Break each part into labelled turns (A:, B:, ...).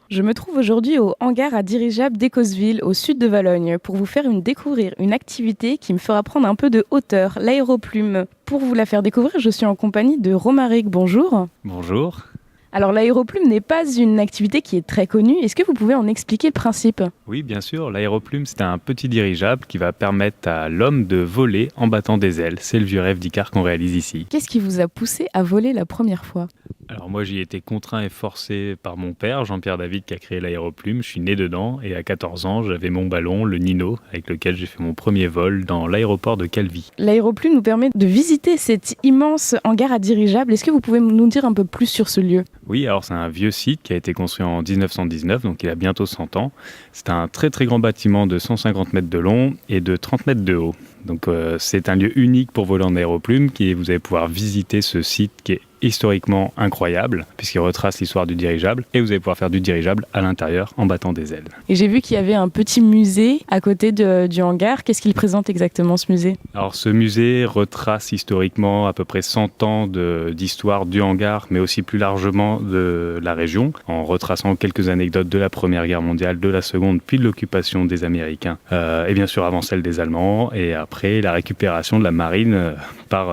A: Je me trouve aujourd'hui au hangar à dirigeables d'Écosville, au sud de Valogne, pour vous faire découvrir une activité qui me fera prendre un peu de hauteur, l'aéroplume. Pour vous la faire découvrir, je suis en compagnie de Romaric. Bonjour.
B: Bonjour.
A: Alors l'aéroplume n'est pas une activité qui est très connue. Est-ce que vous pouvez en expliquer le principe?
B: Oui, bien sûr, l'aéroplume, c'est un petit dirigeable qui va permettre à l'homme de voler en battant des ailes. C'est le vieux rêve d'Icare qu'on réalise ici.
A: Qu'est-ce qui vous a poussé à voler la première fois?
B: Alors moi, j'y ai été contraint et forcé par mon père, Jean-Pierre David, qui a créé l'aéroplume. Je suis né dedans et à 14 ans, j'avais mon ballon, le Nino, avec lequel j'ai fait mon premier vol dans l'aéroport de Calvi.
A: L'aéroplume nous permet de visiter cet immense hangar à dirigeables. Est-ce que vous pouvez nous dire un peu plus sur ce lieu?
B: Oui, alors c'est un vieux site qui a été construit en 1919, donc il a bientôt 100 ans. C'est un très très grand bâtiment de 150 mètres de long et de 30 mètres de haut. Donc c'est un lieu unique pour voler en aéroplume, vous allez pouvoir visiter ce site qui est historiquement incroyable, puisqu'il retrace l'histoire du dirigeable, et vous allez pouvoir faire du dirigeable à l'intérieur en battant des ailes.
A: Et j'ai vu qu'il y avait un petit musée à côté du hangar. Qu'est-ce qu'il présente exactement, ce musée?
B: Alors ce musée retrace historiquement à peu près 100 ans d'histoire du hangar, mais aussi plus largement de la région, en retraçant quelques anecdotes de la Première Guerre mondiale, de la Seconde, puis de l'occupation des Américains, et bien sûr avant celle des Allemands, et après la récupération de la marine par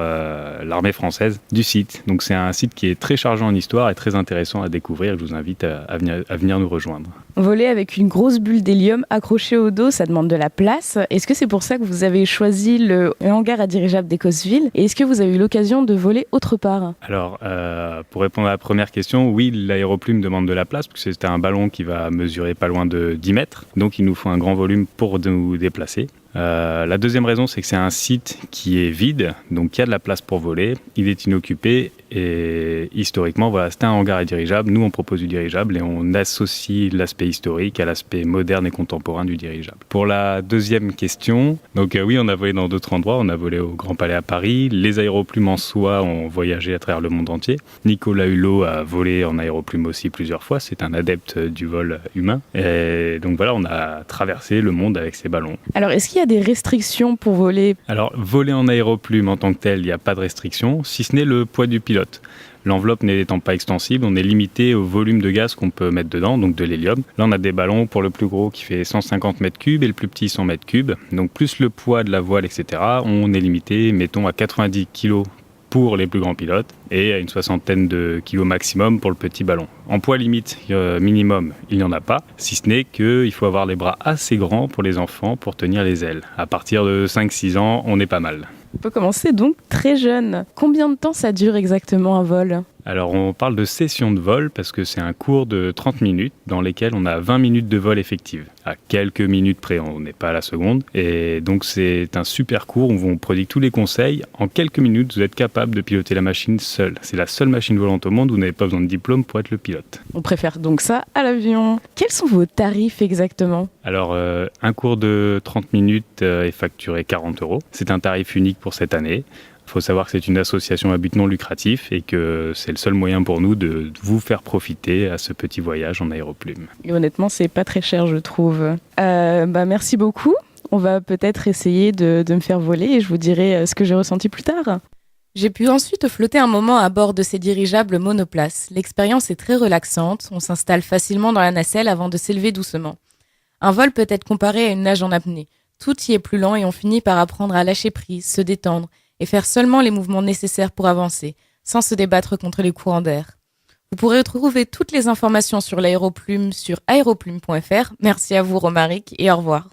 B: l'armée française du site. Donc c'est un site qui est très chargé en histoire et très intéressant à découvrir. Je vous invite à venir nous rejoindre.
A: Voler avec une grosse bulle d'hélium accrochée au dos, ça demande de la place. Est-ce que c'est pour ça que vous avez choisi le hangar à dirigeables d'Écosville? Et est-ce que vous avez eu l'occasion de voler autre part?
B: Alors, pour répondre à la première question, oui, l'aéroplume demande de la place, parce que c'est un ballon qui va mesurer pas loin de 10 mètres. Donc il nous faut un grand volume pour nous déplacer. La deuxième raison, c'est que c'est un site qui est vide, donc il y a de la place pour voler, il est inoccupé et historiquement, voilà, c'est un hangar à dirigeable. Nous, on propose du dirigeable et on associe l'aspect historique à l'aspect moderne et contemporain du dirigeable. Pour la deuxième question, donc oui, on a volé dans d'autres endroits, on a volé au Grand Palais à Paris, les aéroplumes en soi ont voyagé à travers le monde entier. Nicolas Hulot a volé en aéroplume aussi plusieurs fois, c'est un adepte du vol humain. Et donc voilà, on a traversé le monde avec ces ballons.
A: Alors, est-ce qu'il y a des restrictions pour voler?
B: Alors, voler en aéroplume en tant que tel, il n'y a pas de restriction, si ce n'est le poids du pilote. L'enveloppe n'étant pas extensible, on est limité au volume de gaz qu'on peut mettre dedans, donc de l'hélium. Là, on a des ballons pour le plus gros qui fait 150 mètres cubes et le plus petit 100 mètres cubes. Donc, plus le poids de la voile, etc., on est limité, mettons, à 90 kg pour les plus grands pilotes et à une soixantaine de kilos maximum pour le petit ballon. En poids limite minimum, il n'y en a pas, si ce n'est qu'il faut avoir les bras assez grands pour les enfants pour tenir les ailes. À partir de 5-6 ans, on est pas mal.
A: On peut commencer donc très jeune. Combien de temps ça dure exactement un vol?
B: Alors on parle de session de vol parce que c'est un cours de 30 minutes dans lesquelles on a 20 minutes de vol effective. À quelques minutes près, on n'est pas à la seconde. Et donc c'est un super cours où on prodigue tous les conseils. En quelques minutes, vous êtes capable de piloter la machine seul. C'est la seule machine volante au monde où vous n'avez pas besoin de diplôme pour être le pilote.
A: On préfère donc ça à l'avion. Quels sont vos tarifs exactement?
B: Alors un cours de 30 minutes est facturé 40 €. C'est un tarif unique pour cette année. Il faut savoir que c'est une association à but non lucratif et que c'est le seul moyen pour nous de vous faire profiter à ce petit voyage en aéroplume.
A: Et honnêtement, c'est pas très cher, je trouve. Merci beaucoup. On va peut-être essayer de me faire voler et je vous dirai ce que j'ai ressenti plus tard. J'ai pu ensuite flotter un moment à bord de ces dirigeables monoplaces. L'expérience est très relaxante. On s'installe facilement dans la nacelle avant de s'élever doucement. Un vol peut être comparé à une nage en apnée. Tout y est plus lent et on finit par apprendre à lâcher prise, se détendre et faire seulement les mouvements nécessaires pour avancer, sans se débattre contre les courants d'air. Vous pourrez retrouver toutes les informations sur l'aéroplume sur aéroplume.fr. Merci à vous, Romaric, et au revoir.